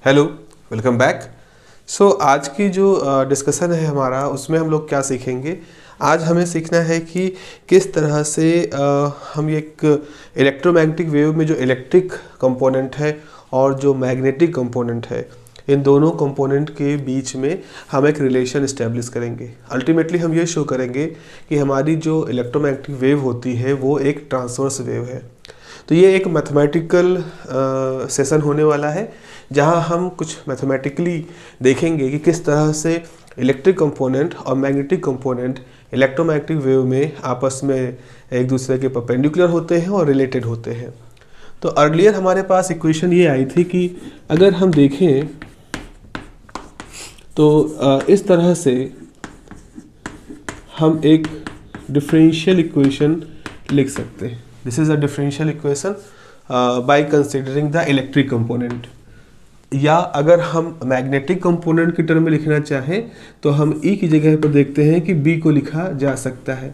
Hello, welcome back. आज की जो डिस्कशन है हमारा, उसमें हम लोग क्या सीखेंगे। आज हमें सीखना है कि किस तरह से हम एक इलेक्ट्रोमैग्नेटिक वेव में जो इलेक्ट्रिक कंपोनेंट है और जो मैग्नेटिक कंपोनेंट है, इन दोनों कंपोनेंट के बीच में हम एक रिलेशन इस्टेब्लिश करेंगे। अल्टीमेटली हम ये शो करेंगे कि हमारी जो इलेक्ट्रोमैग्नेटिक वेव होती है वो एक ट्रांसवर्स वेव है। तो ये एक मैथमेटिकल सेशन होने वाला है, जहां हम कुछ मैथमेटिकली देखेंगे कि किस तरह से इलेक्ट्रिक कंपोनेंट और मैग्नेटिक कंपोनेंट इलेक्ट्रोमैग्नेटिक वेव में आपस में एक दूसरे के परपेंडिकुलर होते हैं और रिलेटेड होते हैं। तो अर्लियर हमारे पास इक्वेशन ये आई थी कि अगर हम देखें तो इस तरह से हम एक डिफरेंशियल इक्वेशन लिख सकते हैं। This is a differential equation by considering the electric component. या अगर हम मैग्नेटिक कंपोनेंट की टर्म में लिखना चाहें तो हम ई की जगह पर देखते हैं कि बी को लिखा जा सकता है।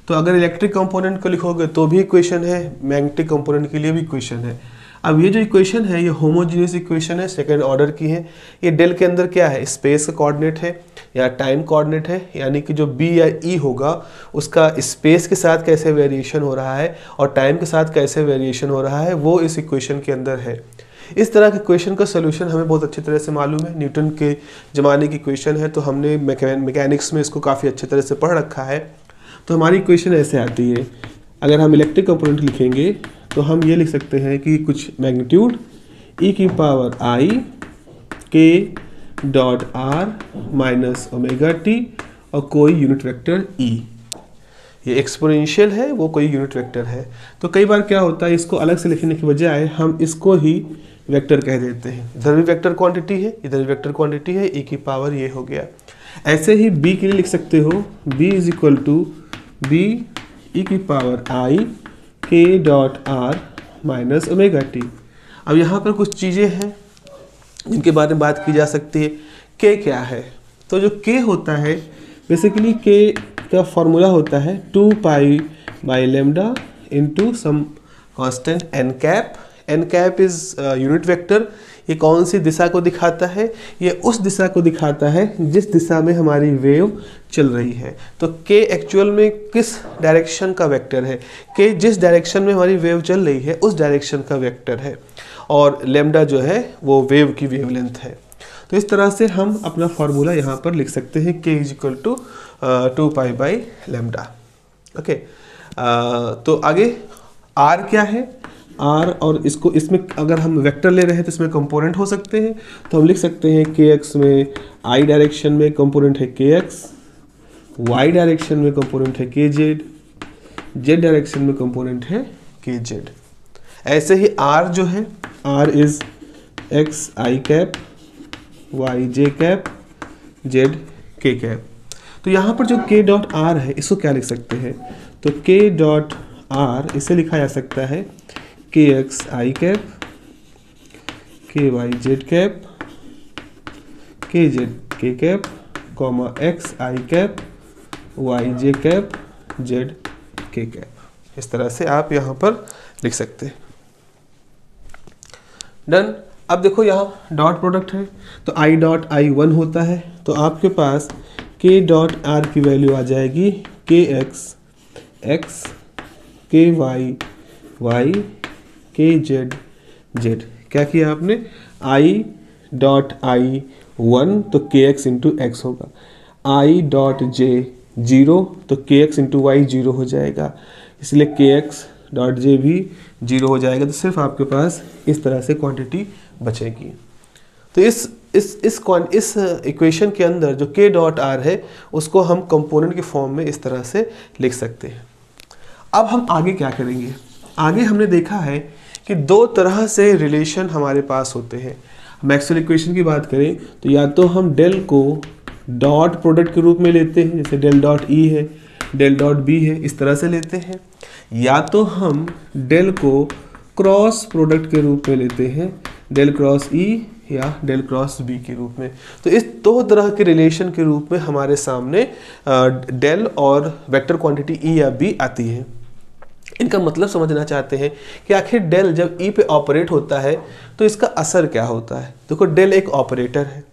तो अगर इलेक्ट्रिक कंपोनेंट को लिखोगे तो भी इक्वेशन है, मैग्नेटिक कंपोनेंट के लिए भी इक्वेशन है। अब ये जो इक्वेशन है ये होमोजीनियस इक्वेशन है, सेकेंड ऑर्डर की है। ये डेल के अंदर क्या है, स्पेस का कोऑर्डिनेट है या टाइम कोऑर्डिनेट है, यानी कि जो बी या ई होगा उसका स्पेस के साथ कैसे वेरिएशन हो रहा है और टाइम के साथ कैसे वेरिएशन हो रहा है, वो इस इक्वेशन के अंदर है। इस तरह के क्वेश्चन का सोल्यूशन हमें बहुत अच्छी तरह से मालूम है, न्यूटन के ज़माने की क्वेश्चन है, तो हमने मैकेनिक्स में इसको काफ़ी अच्छी तरह से पढ़ रखा है। तो हमारी इक्वेशन ऐसे आती है, अगर हम इलेक्ट्रिक कंपोनेंट लिखेंगे तो हम ये लिख सकते हैं कि कुछ मैग्नीट्यूड ई की power I K dot R minus omega T और कोई यूनिट वेक्टर ई। ये एक्सपोनेंशियल है, वो कोई यूनिट वेक्टर है। तो कई बार क्या होता है, इसको अलग से लिखने की बजाय हम इसको ही वेक्टर कह देते हैं। इधर भी वेक्टर क्वांटिटी है, इधर भी वेक्टर क्वांटिटी है, ई की पावर ये हो गया। ऐसे ही बी के लिए लिख सकते हो, B is equal to B E की power I K dot R minus omega T. अब यहाँ पर कुछ चीज़ें हैं जिनके बारे में बात की जा सकती है। के क्या है, तो जो के होता है बेसिकली के का फॉर्मूला होता है 2 pi by lambda into some constant N cap. N cap is unit vector. ये कौन सी दिशा को दिखाता है, ये उस दिशा को दिखाता है जिस दिशा में हमारी वेव चल रही है। तो के एक्चुअल में किस डायरेक्शन का वेक्टर है, के जिस डायरेक्शन में हमारी वेव चल रही है उस डायरेक्शन का वेक्टर है, और लेमडा जो है वो वेव की वेवलेंथ है। तो इस तरह से हम अपना फॉर्मूला यहाँ पर लिख सकते हैं, K is equal to 2 pi by lambda. Okay, तो आगे आर क्या है, आर, और इसको इसमें अगर हम वेक्टर ले रहे हैं तो इसमें कंपोनेंट हो सकते हैं। तो हम लिख सकते हैं के एक्स में आई डायरेक्शन में कंपोनेंट है के एक्स, वाई डायरेक्शन में कंपोनेंट है के जेड, जेड डायरेक्शन में कंपोनेंट है के जेड। ऐसे ही आर जो है, R is X I cap, Y J cap, Z K cap. तो यहाँ पर जो के डॉट आर है इसको क्या लिख सकते हैं, तो के डॉट आर इसे लिखा जा सकता है के एक्स आई कैप, के वाई जेड कैप, के Z K cap, comma x I cap, Y J cap, Z K cap. इस तरह से आप यहाँ पर लिख सकते हैं। डन। अब देखो यहाँ डॉट प्रोडक्ट है तो आई डॉट आई 1 होता है, तो आपके पास के डॉट आर की वैल्यू आ जाएगी के X X, K Y Y, K Z Z. क्या किया आपने, आई डॉट आई 1 तो के एक्स इंटू एक्स होगा, आई डॉट जे 0 तो के एक्स इंटू वाई 0 हो जाएगा, इसलिए के एक्स डॉट जे भी 0 हो जाएगा। तो सिर्फ आपके पास इस तरह से क्वांटिटी बचेगी। तो इस इक्वेशन के अंदर जो के डॉट आर है उसको हम कंपोनेंट के फॉर्म में इस तरह से लिख सकते हैं। अब हम आगे क्या करेंगे, आगे हमने देखा है कि दो तरह से रिलेशन हमारे पास होते हैं। मैक्सवेल इक्वेशन की बात करें तो या तो हम डेल को डॉट प्रोडक्ट के रूप में लेते हैं, जैसे डेल डॉट ई है, डेल डॉट बी है, इस तरह से लेते हैं, या तो हम डेल को क्रॉस प्रोडक्ट के रूप में लेते हैं, डेल क्रॉस ई या डेल क्रॉस बी के रूप में। तो इस दो तरह के रिलेशन के रूप में हमारे सामने डेल और वेक्टर क्वांटिटी ई या बी आती है। इनका मतलब समझना चाहते हैं कि आखिर डेल जब ई पे ऑपरेट होता है तो इसका असर क्या होता है। देखो डेल एक ऑपरेटर है,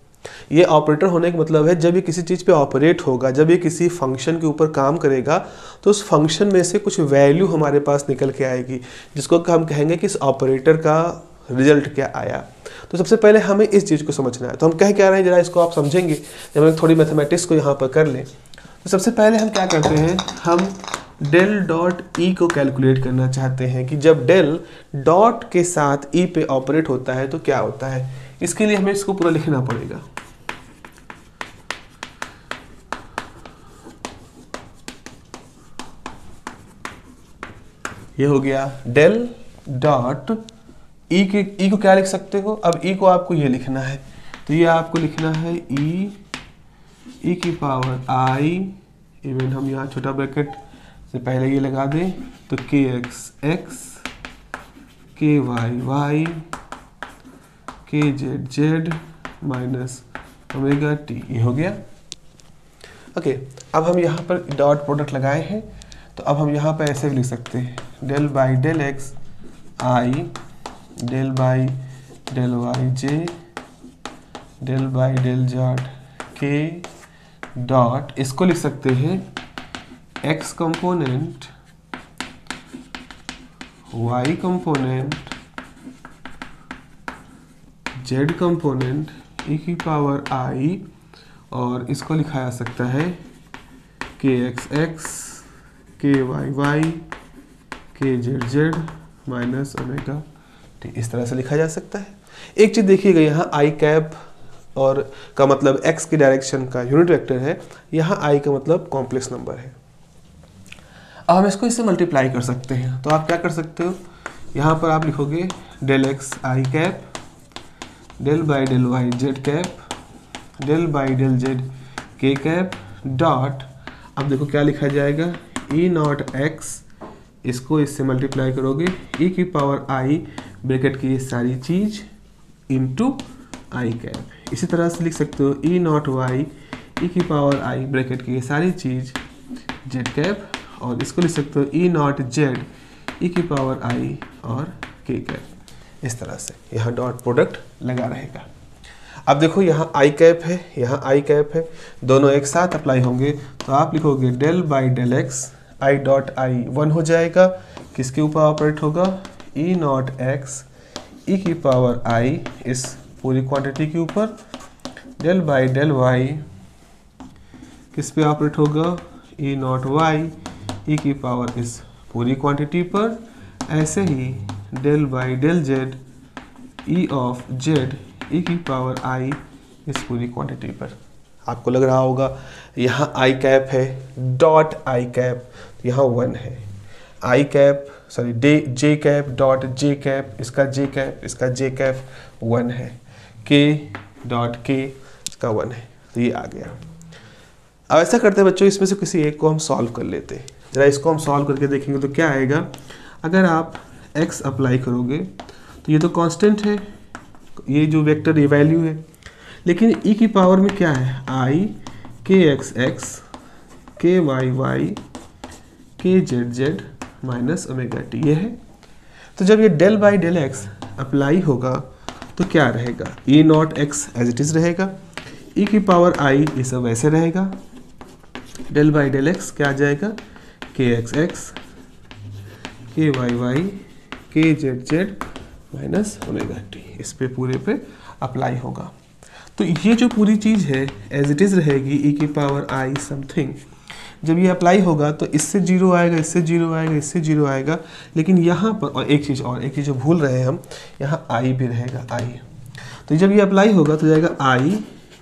ये ऑपरेटर होने का मतलब है जब ये किसी चीज़ पे ऑपरेट होगा, जब ये किसी फंक्शन के ऊपर काम करेगा तो उस फंक्शन में से कुछ वैल्यू हमारे पास निकल के आएगी, जिसको हम कहेंगे कि इस ऑपरेटर का रिजल्ट क्या आया। तो सबसे पहले हमें इस चीज़ को समझना है। तो हम कह क्या रहे हैं, जरा इसको आप समझेंगे जब हम थोड़ी मैथमेटिक्स को यहाँ पर कर लें। तो सबसे पहले हम क्या करते हैं, हम डेल डॉट ई को कैलकुलेट करना चाहते हैं कि जब डेल डॉट के साथ ई पे ऑपरेट होता है तो क्या होता है। इसके लिए हमें इसको पूरा लिखना पड़ेगा। ये हो गया डेल डॉट ई को क्या लिख सकते हो, अब ई को आपको ये लिखना है, तो ये आपको लिखना है ई की पावर आई, इवन हम यहाँ छोटा ब्रैकेट से पहले ये लगा दें तो के X X, K Y Y, K Z Z minus omega T, ये हो गया। ओके, अब हम यहाँ पर डॉट प्रोडक्ट लगाए हैं तो अब हम यहाँ पर ऐसे भी लिख सकते हैं del by del X I, del by del Y J, del by del Z K dot, इसको लिख सकते हैं x component y component z component e की पावर i, और इसको लिखा जा सकता है K X X, K Y Y, K Z Z minus omega T, इस तरह से लिखा जा सकता है। एक चीज़ देखिएगा, यहाँ आई कैप और का मतलब x की डायरेक्शन का यूनिट वेक्टर है, यहाँ i का मतलब कॉम्प्लेक्स नंबर है। अब हम इसको इससे मल्टीप्लाई कर सकते हैं, तो आप क्या कर सकते हो, यहाँ पर आप लिखोगे del X I cap, del by del Y Z cap, del by del Z K cap dot, अब देखो क्या लिखा जाएगा ई नॉट एक्स, इसको इससे मल्टीप्लाई करोगे ई की पावर आई ब्रैकेट की ये सारी चीज़ इनटू आई कैप। इसी तरह से लिख सकते हो ई नॉट वाई ई की पावर आई ब्रैकेट की ये सारी चीज़ जेड कैप, और इसको लिख सकते हो ई नॉट जेड ई की पावर आई और के कैप। इस तरह से यहाँ डॉट प्रोडक्ट लगा रहेगा। अब देखो यहाँ आई कैप है, यहाँ आई कैप है, दोनों एक साथ अप्लाई होंगे तो आप लिखोगे del by del X I dot I 1 हो जाएगा, किसके ऊपर ऑपरेट होगा, ई नॉट एक्स ई की पावर आई इस पूरी क्वांटिटी के ऊपर, डेल बाई डेल वाई किस पे ऑपरेट होगा, ई नॉट वाई ई की पावर इस पूरी क्वांटिटी पर, ऐसे ही del by del Z E of Z E की पावर आई इस पूरी क्वांटिटी पर। आपको लग रहा होगा यहाँ आई कैप है डॉट आई कैप, यहाँ 1 है, आई कैप सॉरी जे कैप डॉट जे कैप, इसका जे कैप इसका जे कैप 1 है, के डॉट के इसका 1 है, तो ये आ गया। अब ऐसा करते हैं बच्चों, इसमें से किसी एक को हम सॉल्व कर लेते हैं। जरा इसको हम सॉल्व करके देखेंगे तो क्या आएगा। अगर आप x अप्लाई करोगे तो ये तो कांस्टेंट है, ये जो वेक्टर ये वैल्यू है, लेकिन e की पावर में क्या है, i K X X, K Y Y, K Z Z minus omega T, ये है। तो जब ये del by del X apply होगा तो क्या रहेगा, E naught X as it is रहेगा, ई की पावर आई ये सब वैसे रहेगा, डेल बाई डेल एक्स क्या आ जाएगा, के X X, K Y Y, K Z Z minus omega T, इस पे पूरे पे अप्लाई होगा। तो ये जो पूरी चीज़ है एज इट इज़ रहेगी, ई की पावर आई समथिंग। जब ये अप्लाई होगा तो इससे 0 आएगा, इससे 0 आएगा, इससे 0 आएगा, लेकिन यहाँ पर और एक चीज़ जो भूल रहे हैं हम, यहाँ आई भी रहेगा, आई। तो जब ये अप्लाई होगा तो जाएगा आई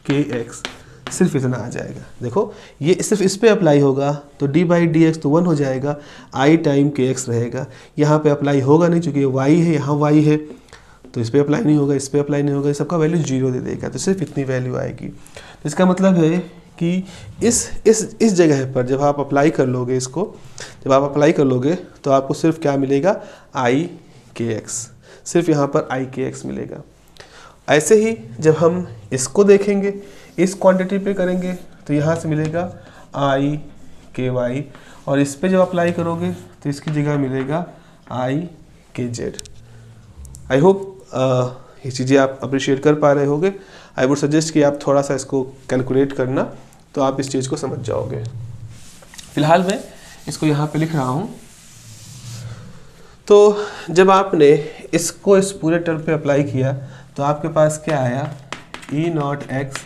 के एक्स, सिर्फ इतना आ जाएगा। देखो ये सिर्फ इस पे अप्लाई होगा तो डी बाई डी एक्स तो 1 हो जाएगा, आई टाइम के एक्स रहेगा। यहाँ पे अप्लाई होगा नहीं, चूँकि वाई है, यहाँ वाई है, तो इस पर अप्लाई नहीं होगा, इस पर अप्लाई नहीं होगा, सबका वैल्यू 0 दे देगा, तो सिर्फ इतनी वैल्यू आएगी। तो इसका मतलब है कि इस जगह पर जब आप अप्लाई कर लोगे इसको, जब आप अप्लाई कर लोगे तो आपको सिर्फ क्या मिलेगा, आई के एक्स, सिर्फ यहाँ पर आई के एक्स मिलेगा। ऐसे ही जब हम इसको देखेंगे, इस क्वांटिटी पे करेंगे तो यहाँ से मिलेगा आई के वाई, और इस पे जब अप्लाई करोगे तो तो इसकी जगह मिलेगा आई के जेड। आई होप ये चीज़ें आप अप्रिशिएट कर पा रहे होंगे। आई वुड सजेस्ट कि आप थोड़ा सा इसको कैलकुलेट करना, तो आप इस चीज़ को समझ जाओगे। फिलहाल मैं इसको यहाँ पे लिख रहा हूँ। तो जब आपने इसको इस पूरे टर्म पे अप्लाई किया तो आपके पास क्या आया, ई नॉट एक्स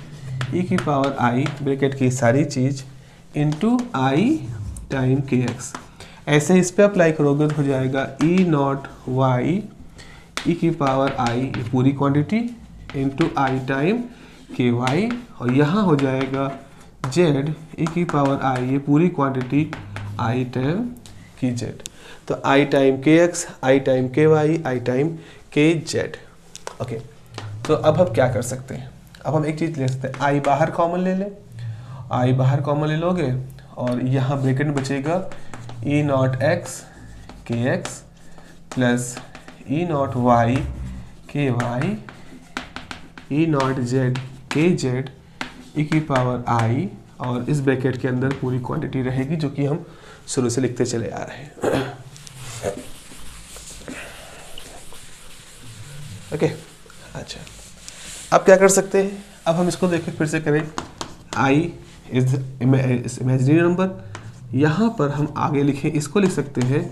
ई की पावर आई ब्रैकेट की सारी चीज़ इंटू आई टाइम के एक्स। ऐसे इस पे अप्लाई करोगे तो हो जाएगा ई नॉट वाई ई की पावर आई ये पूरी क्वांटिटी इंटू आई टाइम के वाई, और यहाँ हो जाएगा जेड ई की पावर आई ये पूरी क्वांटिटी आई टाइम की जेड। तो आई टाइम के एक्स आई टाइम के वाई आई टाइम के जेड। ओके, तो अब हम क्या कर सकते हैं, अब हम एक चीज़ ले सकते हैं, आई बाहर कॉमन ले लें। आई बाहर कॉमन ले लोगे और यहाँ ब्रैकेट में बचेगा E naught X K X plus E naught Y K Y E naught Z K Z E की पावर आई, और इस ब्रैकेट के अंदर पूरी क्वांटिटी रहेगी जो कि हम शुरू से लिखते चले आ रहे हैं। ओके, अच्छा अब क्या कर सकते हैं, अब हम इसको देखें फिर से करें। आई इज इमेजिनरी नंबर, यहाँ पर हम आगे लिखें, इसको लिख सकते हैं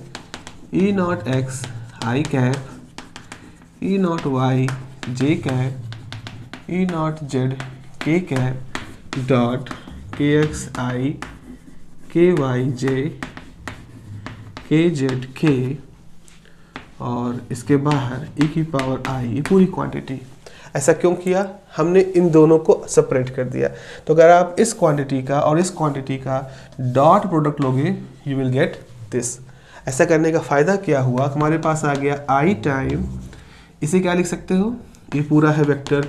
E naught X I cap E naught Y J cap E naught Z K cap dot K X I K Y जे के जेड के, और इसके बाहर ई की पावर आई ये पूरी क्वांटिटी। ऐसा क्यों किया, हमने इन दोनों को सेपरेट कर दिया। तो अगर आप इस क्वांटिटी का और इस क्वांटिटी का डॉट प्रोडक्ट लोगे यू विल गेट दिस। ऐसा करने का फ़ायदा क्या हुआ, हमारे पास आ गया आई टाइम, इसे क्या लिख सकते हो, ये पूरा है वेक्टर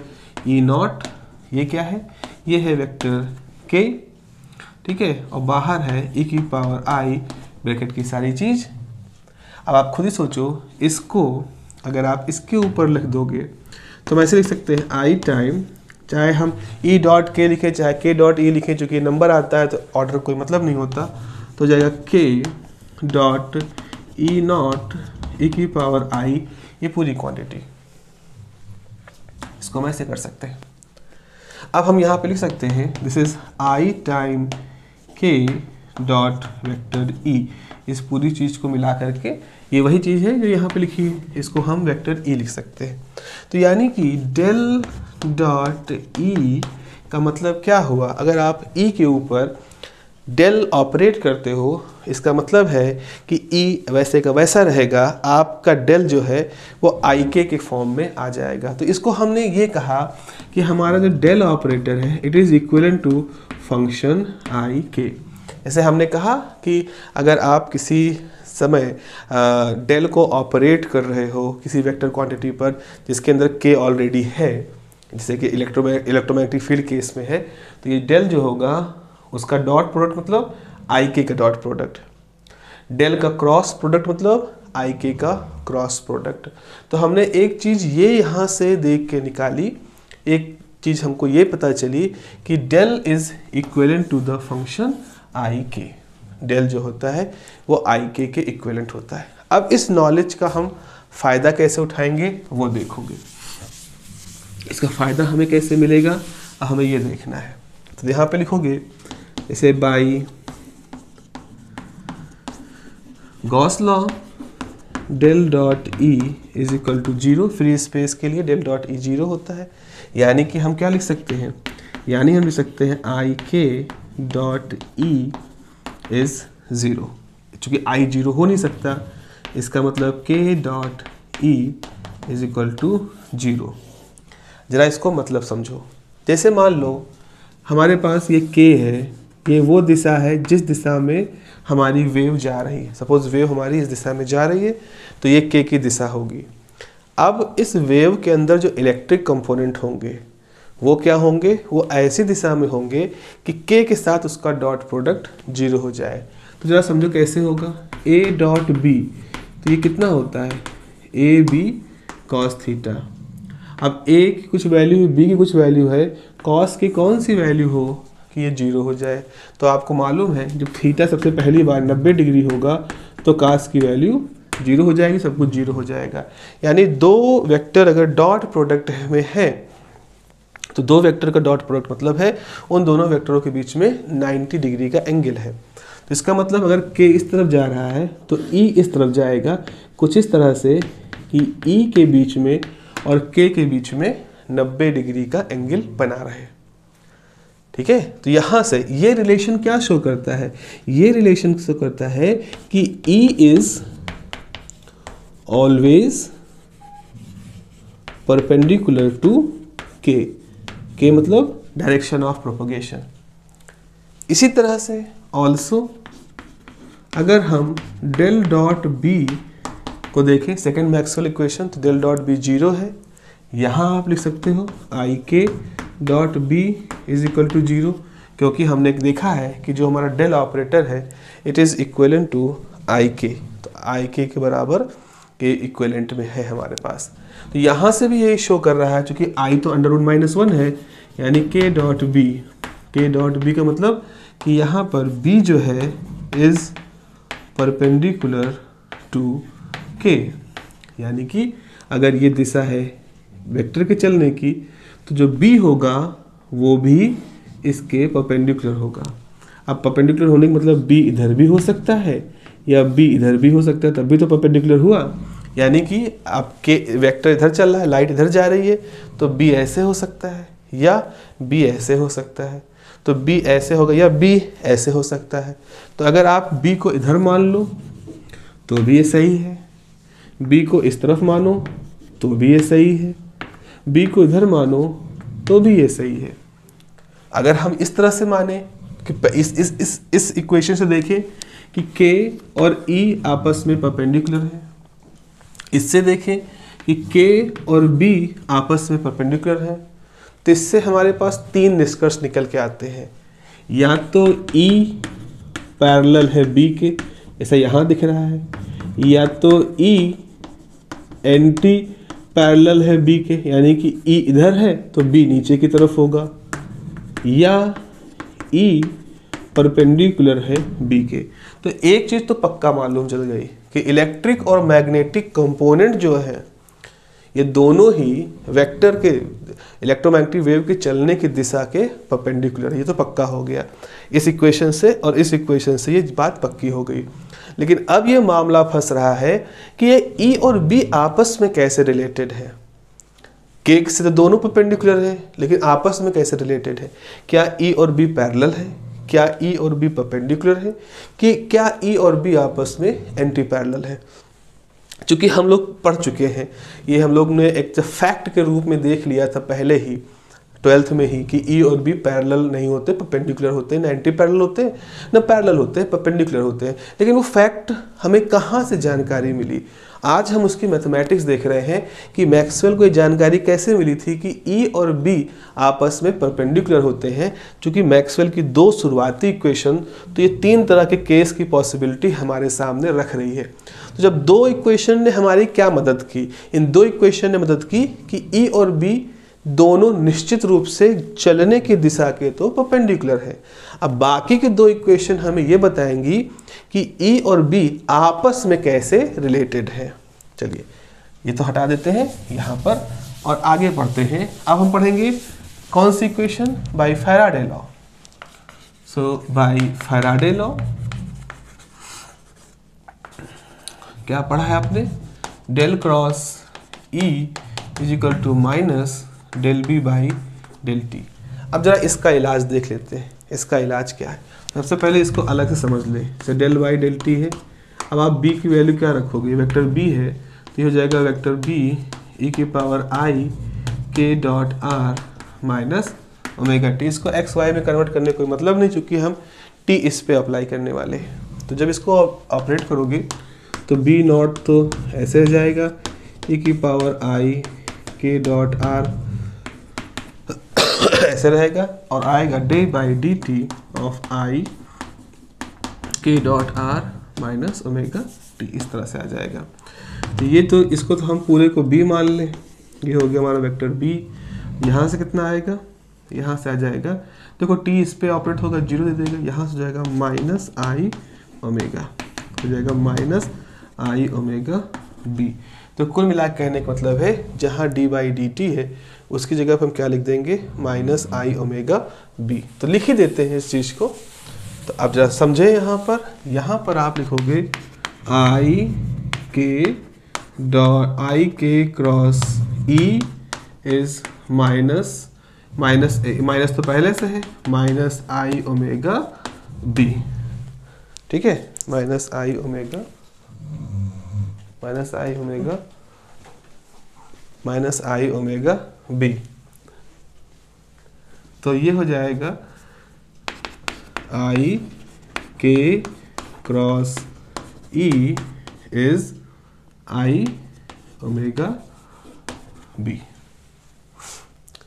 ई नॉट, ये क्या है, ये है वेक्टर के, ठीक है, और बाहर है ई की पावर आई ब्रैकेट की सारी चीज़। अब आप खुद ही सोचो, इसको अगर आप इसके ऊपर लिख दोगे तो हम ऐसे लिख सकते हैं आई टाइम, चाहे हम ई डॉट के लिखें चाहे के डॉट ई लिखें, चूँकि नंबर आता है तो ऑर्डर कोई मतलब नहीं होता, तो जाएगा के डॉट ई नॉट ई की पावर आई ये पूरी क्वांटिटी। इसको हम ऐसे कर सकते हैं। अब हम यहाँ पे लिख सकते हैं दिस इज आई टाइम के डॉट वेक्टर ई, इस पूरी चीज़ को मिला करके ये वही चीज़ है जो यहाँ पे लिखी है, इसको हम वेक्टर ई लिख सकते हैं। तो यानी कि डेल डॉट ई का मतलब क्या हुआ, अगर आप ई के ऊपर डेल ऑपरेट करते हो इसका मतलब है कि ई वैसे का वैसा रहेगा, आपका डेल जो है वो आई के फॉर्म में आ जाएगा। तो इसको हमने ये कहा कि हमारा जो डेल ऑपरेटर है it is equivalent to function I K. जैसे हमने कहा कि अगर आप किसी समय डेल को ऑपरेट कर रहे हो किसी वेक्टर क्वांटिटी पर जिसके अंदर के ऑलरेडी है, जैसे कि इलेक्ट्रोमैग्नेटिक फील्ड केस में है, तो ये डेल जो होगा उसका डॉट प्रोडक्ट मतलब आई के का डॉट प्रोडक्ट, डेल का क्रॉस प्रोडक्ट मतलब आई के का क्रॉस प्रोडक्ट। तो हमने एक चीज़ ये यहाँ से देख के निकाली, एक चीज़ हमको ये पता चली कि del is equivalent to the function I K. Del जो होता है वो आई के इक्विवेलेंट होता है। अब इस नॉलेज का हम फ़ायदा कैसे उठाएंगे वो देखोगे। इसका फ़ायदा हमें कैसे मिलेगा हमें ये देखना है। तो यहाँ पे लिखोगे इसे by Gauss law del dot E is equal to 0, free space के लिए डेल डॉट ई 0 होता है। यानी कि हम क्या लिख सकते हैं, यानी हम लिख सकते हैं आई के डॉट ई इज 0। चूँकि आई 0 हो नहीं सकता, इसका मतलब K dot E is equal to 0। ज़रा इसको मतलब समझो। जैसे मान लो हमारे पास ये के है, ये वो दिशा है जिस दिशा में हमारी वेव जा रही है। सपोज वेव हमारी इस दिशा में जा रही है तो ये के की दिशा होगी। अब इस वेव के अंदर जो इलेक्ट्रिक कंपोनेंट होंगे वो क्या होंगे, वो ऐसी दिशा में होंगे कि के के साथ उसका डॉट प्रोडक्ट 0 हो जाए। तो ज़रा समझो कैसे होगा, ए डॉट बी, तो ये कितना होता है ए बी कॉस थीटा। अब ए की कुछ वैल्यू बी की कुछ वैल्यू है, कॉस की कौन सी वैल्यू हो कि ये 0 हो जाए। तो आपको मालूम है जब थीटा सबसे पहली बार 90 डिग्री होगा तो कास की वैल्यू 0 हो जाएगी, सब कुछ 0 हो जाएगा। यानी दो वेक्टर अगर डॉट प्रोडक्ट में है तो दो वेक्टर का डॉट प्रोडक्ट मतलब है उन दोनों वेक्टरों के बीच में 90 डिग्री का एंगल है। तो इसका मतलब अगर k इस तरफ जा रहा है तो e इस तरफ जाएगा कुछ इस तरह से कि e के बीच में और k के बीच में 90 डिग्री का एंगल बना रहे। ठीक है, तो यहाँ से ये रिलेशन क्या शो करता है, ये रिलेशन शो करता है कि e is always perpendicular to k। k मतलब डायरेक्शन ऑफ प्रोपगेशन। इसी तरह से ऑल्सो अगर हम डेल डॉट बी को देखें सेकेंड मैक्सवेल इक्वेशन, तो डेल डॉट बी 0 है। यहाँ आप लिख सकते हो I K dot B is equal to 0, क्योंकि हमने देखा है कि जो हमारा डेल ऑपरेटर है it is equivalent to I K. तो आई के बराबर के इक्वलेंट में है हमारे पास। तो यहाँ से भी यही शो कर रहा है, चूँकि आई तो √-1 है, यानी के डॉट बी का मतलब कि यहाँ पर b जो है इज़ परपेंडिकुलर टू k। यानी कि अगर ये दिशा है वेक्टर के चलने की तो जो b होगा वो भी इसके परपेंडिकुलर होगा। अब परपेंडिकुलर होने का मतलब b इधर भी हो सकता है या b इधर भी हो सकता है, तब भी तो परपेंडिकुलर हुआ। यानी कि आपके वेक्टर इधर चल रहा है, लाइट इधर जा रही है, तो b ऐसे हो सकता है या b ऐसे हो सकता है, तो b ऐसे होगा या b ऐसे हो सकता है। तो अगर आप b को इधर मान लो तो भी ये सही है, b को इस तरफ मानो तो भी ये सही है, b को इधर मानो तो भी ये सही है। अगर हम इस तरह से माने कि इस इक्वेशन से देखें कि k और e आपस में परपेंडिकुलर है, इससे देखें कि k और b आपस में परपेंडिकुलर है, तो इससे हमारे पास तीन निष्कर्ष निकल के आते हैं। या तो E पैरेलल है B के, ऐसा यहाँ दिख रहा है, या तो E एंटी पैरेलल है B के, यानी कि E इधर है तो B नीचे की तरफ होगा, या E परपेंडिकुलर है B के। तो एक चीज़ तो पक्का मालूम चल गई कि इलेक्ट्रिक और मैग्नेटिक कंपोनेंट जो है ये दोनों ही वेक्टर के इलेक्ट्रोमैग्नेटिक वेव के चलने की दिशा के परपेंडिकुलर, ये तो पक्का हो गया इस इक्वेशन से, और इस इक्वेशन से ये बात पक्की हो गई। लेकिन अब ये मामला फंस रहा है कि ये E और B आपस में कैसे रिलेटेड है। के से तो दोनों परपेंडिकुलर है, लेकिन आपस में कैसे रिलेटेड है। क्या E और B पैरेलल है, क्या E और B परपेंडिकुलर है, कि क्या E और B आपस में एंटी पैरेलल है। चूँकि हम लोग पढ़ चुके हैं, ये हम लोग ने एक फैक्ट के रूप में देख लिया था पहले ही 12th में ही कि E और B पैरेलल नहीं होते, परपेंडिकुलर होते हैं, ना एंटी पैरेलल होते हैं ना पैरेलल होते हैं, परपेंडिकुलर होते हैं। लेकिन वो फैक्ट हमें कहाँ से जानकारी मिली, आज हम उसकी मैथमेटिक्स देख रहे हैं कि मैक्सवेल को ये जानकारी कैसे मिली थी कि E और B आपस में परपेंडिकुलर होते हैं। चूँकि मैक्सवेल की दो शुरुआती इक्वेशन तो ये तीन तरह के केस की पॉसिबिलिटी हमारे सामने रख रही है। तो जब दो इक्वेशन ने हमारी क्या मदद की, इन दो इक्वेशन ने मदद की कि E और B दोनों निश्चित रूप से चलने की दिशा के तो परपेंडिकुलर है। अब बाकी के दो इक्वेशन हमें ये बताएंगी कि E और B आपस में कैसे रिलेटेड है। चलिए ये तो हटा देते हैं यहाँ पर और आगे पढ़ते हैं। अब हम पढ़ेंगे कौन सी equation, by Faraday law. So by Faraday law क्या पढ़ा है आपने, del cross E is equal to minus del B by del T. अब जरा इसका इलाज देख लेते हैं, इसका इलाज क्या है। सबसे पहले इसको अलग से समझ लें। जैसे डेल बाई डेल टी है, अब आप b की वैल्यू क्या रखोगे, वेक्टर b है तो ये हो जाएगा वेक्टर b e की power i k dot r minus omega T. इसको एक्स वाई में कन्वर्ट करने कोई मतलब नहीं, चूँकि हम t इस पे अप्लाई करने वाले हैं। तो जब इसको ऑपरेट करोगे तो b नॉट तो ऐसे हो जाएगा e की power i k dot r ऐसे रहेगा, और आएगा D by D T of I K dot R minus omega T, इस तरह से आ जाएगा। तो ये तो इसको तो हम पूरे को b मान लें, ये हो गया हमारा वेक्टर b। यहाँ से कितना आएगा, यहाँ से आ जाएगा, देखो टी इस पे ऑपरेट होगा, 0 दे देगा, यहाँ से हो जाएगा माइनस आई ओमेगा, हो जाएगा माइनस आई ओमेगा बी। तो कुल मिला कहने का मतलब है जहाँ डी बाई डी टी है उसकी जगह पर हम क्या लिख देंगे, माइनस आई ओमेगा बी। तो लिख ही देते हैं इस चीज़ को। तो आप जरा समझे, यहाँ पर आप लिखोगे आई K cross E is minus तो पहले से है, माइनस आई ओमेगा बी, ठीक है, माइनस आई ओमेगा बी। तो ये हो जाएगा I K cross E is I omega B,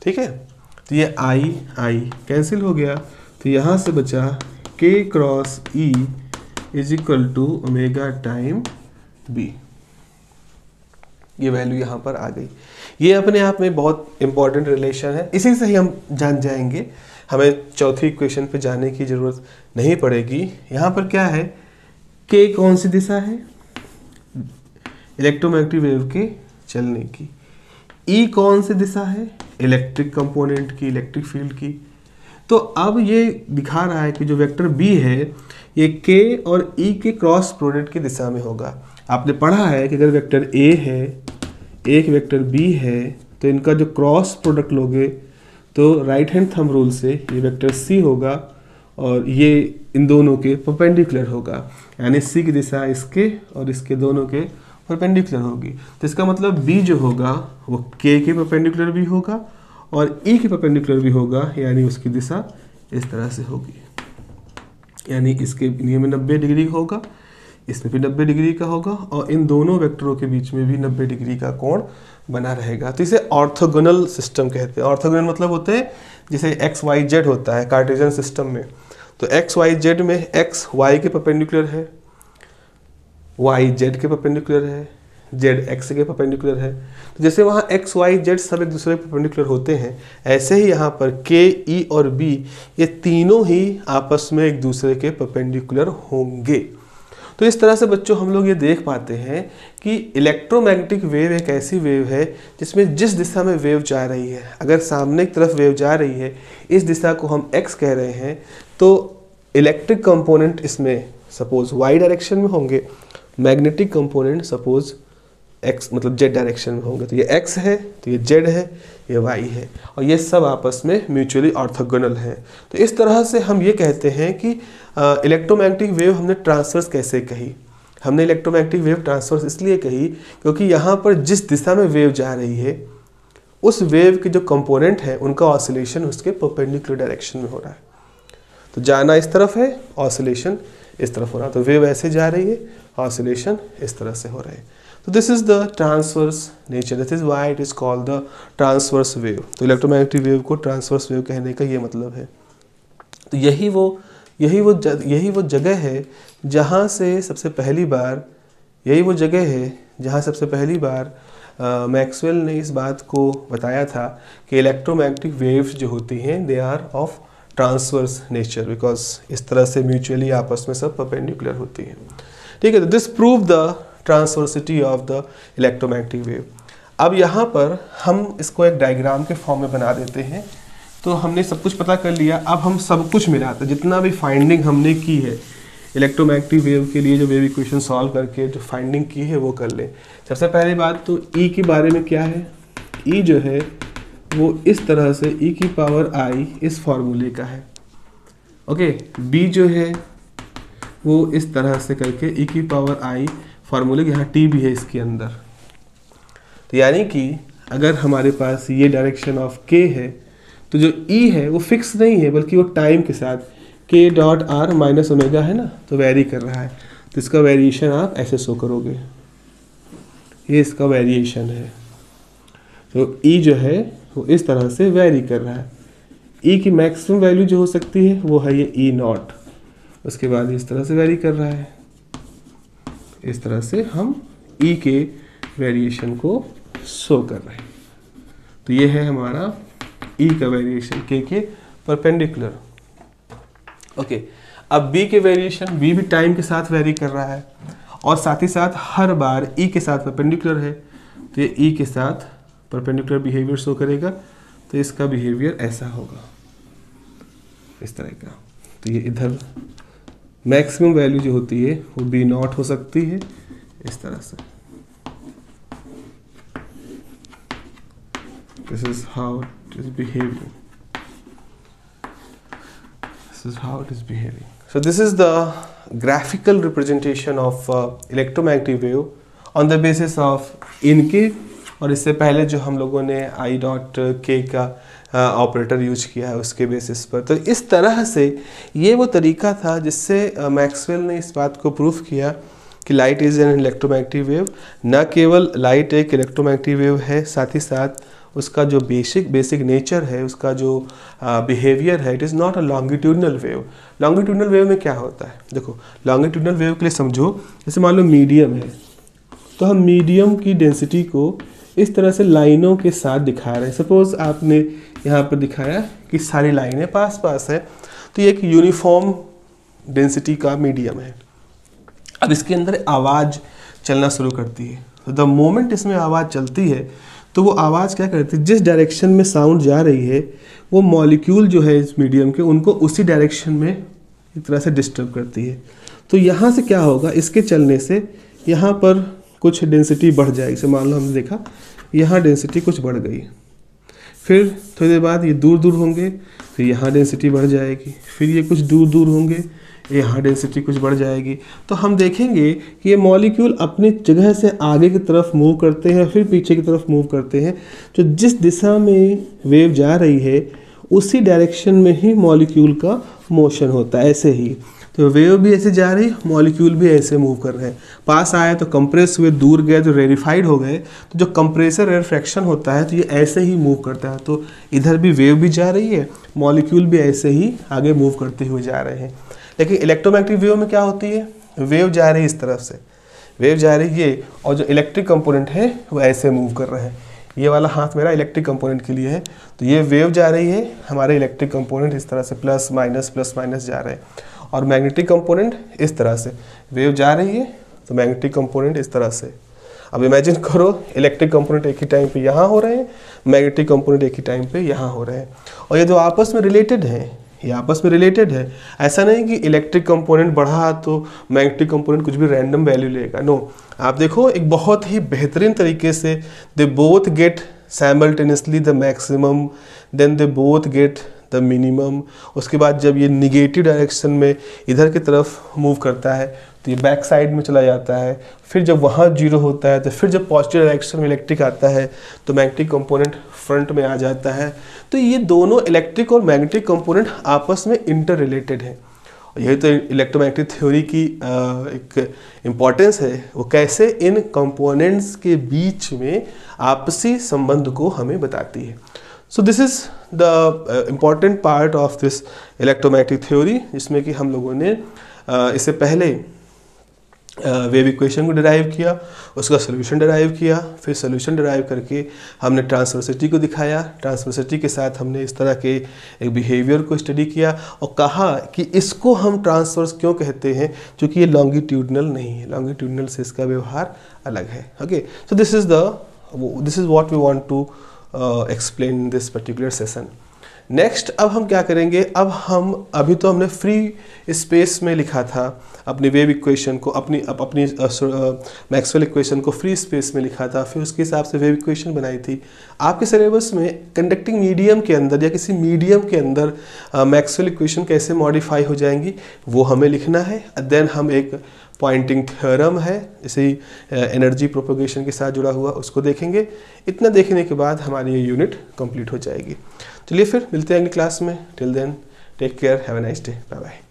ठीक है। तो ये आई कैंसिल हो गया, तो यहाँ से बचा K cross E is equal to omega time B. ये वैल्यू यहाँ पर आ गई। ये अपने आप में बहुत इंपॉर्टेंट रिलेशन है, इसी से ही हम जान जाएंगे, हमें चौथी इक्वेशन पे जाने की ज़रूरत नहीं पड़ेगी। यहाँ पर क्या है, के कौन सी दिशा है, इलेक्ट्रोमैग्नेटिक वेव के चलने की। ई कौन सी दिशा है, इलेक्ट्रिक कंपोनेंट की, इलेक्ट्रिक फील्ड की। तो अब ये दिखा रहा है कि जो वेक्टर बी है ये के और ई के क्रॉस प्रोडक्ट की दिशा में होगा। आपने पढ़ा है कि अगर वेक्टर ए है, एक वेक्टर बी है, तो इनका जो क्रॉस प्रोडक्ट लोगे तो राइट हैंड थंब रूल से ये वेक्टर सी होगा और ये इन दोनों के परपेंडिकुलर होगा, यानी सी की दिशा इसके और इसके दोनों के परपेंडिकुलर होगी। तो इसका मतलब बी जो होगा वो के परपेंडिकुलर भी होगा और ई के परपेंडिकुलर भी होगा, यानी उसकी दिशा इस तरह से होगी, यानी इसके लिए में 90 डिग्री होगा, इसमें भी 90 डिग्री का होगा और इन दोनों वेक्टरों के बीच में भी 90 डिग्री का कोण बना रहेगा। तो इसे ऑर्थोगोनल सिस्टम कहते हैं। ऑर्थोगोनल मतलब होते हैं जैसे एक्स वाई जेड होता है कार्टेशियन सिस्टम में, तो एक्स वाई जेड में एक्स वाई के परपेंडिकुलर है, वाई जेड के परपेंडिकुलर है, जेड एक्स के परपेंडिकुलर है। तो जैसे वहाँ एक्स वाई जेड सब एक दूसरे के परपेंडिकुलर होते हैं, ऐसे ही यहाँ पर के ई और बी ये तीनों ही आपस में एक दूसरे के परपेंडिकुलर होंगे। तो इस तरह से बच्चों हम लोग ये देख पाते हैं कि इलेक्ट्रोमैग्नेटिक वेव एक ऐसी वेव है जिसमें जिस दिशा में वेव जा रही है, अगर सामने की तरफ वेव जा रही है, इस दिशा को हम एक्स कह रहे हैं, तो इलेक्ट्रिक कंपोनेंट इसमें सपोज वाई डायरेक्शन में होंगे, मैग्नेटिक कंपोनेंट सपोज एक्स मतलब जेड डायरेक्शन में होंगे। तो ये एक्स है, तो ये जेड है, ये वाई है, और ये सब आपस में म्यूचुअली ऑर्थोगोनल है। तो इस तरह से हम ये कहते हैं कि इलेक्ट्रोमैग्नेटिक वेव हमने ट्रांसवर्स कैसे कही, हमने इलेक्ट्रोमैग्नेटिक वेव ट्रांसवर्स इसलिए कही क्योंकि यहाँ पर जिस दिशा में वेव जा रही है उस वेव के जो कंपोनेंट है उनका ऑसिलेशन उसके परपेंडिकुलर डायरेक्शन में हो रहा है। तो जाना इस तरफ है, ऑसिलेशन इस तरफ हो रहा है, तो वेव ऐसे जा रही है, ऑसिलेशन इस तरह से हो रहा है। तो this is the transverse nature, this is why it is called the transverse wave. तो इलेक्ट्रोमैग्नेटिक वेव को ट्रांसवर्स वेव कहने का ये मतलब है। तो यही वो जगह है जहाँ से सबसे पहली बार मैक्सवेल ने इस बात को बताया था कि इलेक्ट्रोमैग्नेटिक वेव्स जो होती हैं they are of transverse nature, because इस तरह से म्यूचुअली आपस में सब परपेंडिकुलर होती हैं। ठीक है, तो this prove the transversity of the electromagnetic wave. अब यहाँ पर हम इसको एक डायग्राम के फॉर्म में बना देते हैं। तो हमने सब कुछ पता कर लिया, अब हम सब कुछ मिलाते हैं, जितना भी फाइंडिंग हमने की है इलेक्ट्रोमैग्नेटिक वेव के लिए, जो वेव इक्वेशन सॉल्व करके जो फाइंडिंग की है वो कर लें। सबसे पहली बात तो ई के बारे में क्या है, ई जो है वो इस तरह से ई की पावर आई इस फॉर्मूले का है। ओके, बी जो है वो इस तरह से करके ई की पावर आई फॉर्मूले, यहाँ टी भी है इसके अंदर। तो यानी कि अगर हमारे पास ये डायरेक्शन ऑफ के है तो जो ई है वो फिक्स नहीं है, बल्कि वो टाइम के साथ के डॉट आर माइनस ओमेगा है ना, तो वेरी कर रहा है। तो इसका वेरिएशन आप ऐसे शो करोगे, ये इसका वेरिएशन है। तो ई जो है वो इस तरह से वेरी कर रहा है। ई की मैक्सिमम वैल्यू जो हो सकती है वो है ये ई नॉट, उसके बाद इस तरह से वेरी कर रहा है। इस तरह से हम ई के वेरिएशन को शो कर रहे हैं। तो ये है हमारा ई का वेरिएशन के परपेंडिकुलर। ओके, अब बी के वेरिएशन, बी भी टाइम के साथ वेरी कर रहा है और साथ ही साथ हर बार ई के साथ परपेंडिकुलर है, तो ये ई के साथ परपेंडिकुलर बिहेवियर शो करेगा, तो इसका बिहेवियर ऐसा होगा, इस तरह का। तो ये इधर मैक्सिमम वैल्यू जो होती है वो बी नॉट हो सकती है इस तरह से। This is how it is behaving, this is how it is behaving. So this is the graphical representation of electromagnetic wave on the basis of इनके, और इससे पहले जो हम लोगों ने आई डॉट के का ऑपरेटर यूज किया है उसके बेसिस पर। तो इस तरह से ये वो तरीका था जिससे मैक्सवेल ने इस बात को प्रूफ किया कि light is an electromagnetic wave. न केवल लाइट एक इलेक्ट्रोमैग्नेटिक वेव है, साथ ही साथ उसका जो बेसिक नेचर है, उसका जो बिहेवियर है, it is not a longitudinal wave. Longitudinal wave में क्या होता है, देखो लॉन्गिट्यूडनल वेव के लिए समझो, जैसे मान लो मीडियम है, तो हम मीडियम की डेंसिटी को इस तरह से लाइनों के साथ दिखा रहे हैं। सपोज आपने यहाँ पर दिखाया कि सारी लाइनें पास पास है, तो ये एक यूनिफॉर्म डेंसिटी का मीडियम है। अब इसके अंदर आवाज़ चलना शुरू करती है, तो द मोमेंट इसमें आवाज़ चलती है तो वो आवाज़ क्या करती है, जिस डायरेक्शन में साउंड जा रही है वो मॉलिक्यूल जो है इस मीडियम के, उनको उसी डायरेक्शन में एक तरह से डिस्टर्ब करती है। तो यहाँ से क्या होगा, इसके चलने से यहाँ पर कुछ डेंसिटी बढ़ जाएगी। जैसे मान लो हमने देखा यहाँ डेंसिटी कुछ बढ़ गई, फिर थोड़ी देर बाद ये दूर दूर होंगे, फिर यहाँ डेंसिटी बढ़ जाएगी, फिर ये कुछ दूर दूर होंगे, यहाँ डेंसिटी कुछ बढ़ जाएगी। तो हम देखेंगे कि ये मॉलिक्यूल अपनी जगह से आगे की तरफ मूव करते हैं, फिर पीछे की तरफ मूव करते हैं। जो जिस दिशा में वेव जा रही है उसी डायरेक्शन में ही मॉलिक्यूल का मोशन होता है, ऐसे ही। तो वेव भी ऐसे जा रही है, मॉलिक्यूल भी ऐसे मूव कर रहे हैं। पास आए तो कंप्रेस हुए, दूर गए तो रेरिफाइड हो गए। तो जो कंप्रेसर रेफ्रैक्शन होता है तो ये ऐसे ही मूव करता है। तो इधर भी वेव भी जा रही है, मॉलिक्यूल भी ऐसे ही आगे मूव करते हुए जा रहे हैं। लेकिन इलेक्ट्रोमैग्नेटिक वेव में क्या होती है, वेव जा रही है इस तरफ से, वेव जा रही है, और जो इलेक्ट्रिक कंपोनेंट है वो ऐसे मूव कर रहे हैं। ये वाला हाथ मेरा इलेक्ट्रिक कंपोनेंट के लिए है, तो ये वेव जा रही है, हमारे इलेक्ट्रिक कंपोनेंट इस तरह से प्लस माइनस जा रहे हैं। और मैग्नेटिक कंपोनेंट इस तरह से, वेव जा रही है तो मैग्नेटिक कंपोनेंट इस तरह से। अब इमेजिन करो इलेक्ट्रिक कंपोनेंट एक ही टाइम पे यहाँ हो रहे हैं, मैग्नेटिक कंपोनेंट एक ही टाइम पे यहाँ हो रहे हैं, और ये जो आपस में रिलेटेड हैं, ये आपस में रिलेटेड है। ऐसा नहीं कि इलेक्ट्रिक कंपोनेंट बढ़ा तो मैग्नेटिक कंपोनेंट कुछ भी रैंडम वैल्यू लेगा, नो। आप देखो एक बहुत ही बेहतरीन तरीके से they both get simultaneously the maximum, then they both get the minimum. उसके बाद जब ये निगेटिव डायरेक्शन में इधर की तरफ मूव करता है तो ये बैक साइड में चला जाता है, फिर जब वहाँ जीरो होता है तो फिर जब पॉजिटिव डायरेक्शन में इलेक्ट्रिक आता है तो मैग्नेटिक कंपोनेंट फ्रंट में आ जाता है। तो ये दोनों इलेक्ट्रिक और मैग्नेटिक कंपोनेंट आपस में इंटर रिलेटेड है। यही तो इलेक्ट्रोमैग्नेटिक थ्योरी की एक इम्पॉर्टेंस है, वो कैसे इन कंपोनेंट्स के बीच में आपसी संबंध को हमें बताती है। सो this is the important part of this electromagnetic theory, जिसमें कि हम लोगों ने इससे पहले वेव इक्वेशन को डिराइव किया, उसका सोल्यूशन डिराइव किया, फिर सोल्यूशन डिराइव करके हमने ट्रांसवर्सिटी को दिखाया। ट्रांसवर्सिटी के साथ हमने इस तरह के एक बिहेवियर को स्टडी किया और कहा कि इसको हम ट्रांसवर्स क्यों कहते हैं, क्योंकि ये लॉन्गिट्यूडनल नहीं है, लॉन्गिट्यूडनल से इसका व्यवहार अलग है। Okay, so this is what we want to explain in this particular session. Next अब हम क्या करेंगे, अब हम अभी तो हमने फ्री स्पेस में लिखा था अपनी वेव इक्वेशन को, अपनी मैक्सवेल इक्वेशन को फ्री स्पेस में लिखा था, फिर उसके हिसाब से वेव इक्वेशन बनाई थी। आपके सिलेबस में कंडक्टिंग मीडियम के अंदर या किसी मीडियम के अंदर मैक्सवेल इक्वेशन कैसे मॉडिफाई हो जाएंगी वो हमें लिखना है। देन हम एक पॉइंटिंग थ्योरम है इसी एनर्जी प्रोपोगेशन के साथ जुड़ा हुआ, उसको देखेंगे। इतना देखने के बाद हमारी ये यूनिट कंप्लीट हो जाएगी। चलिए फिर मिलते हैं अगली क्लास में। Till then take care, have a nice day, bye bye.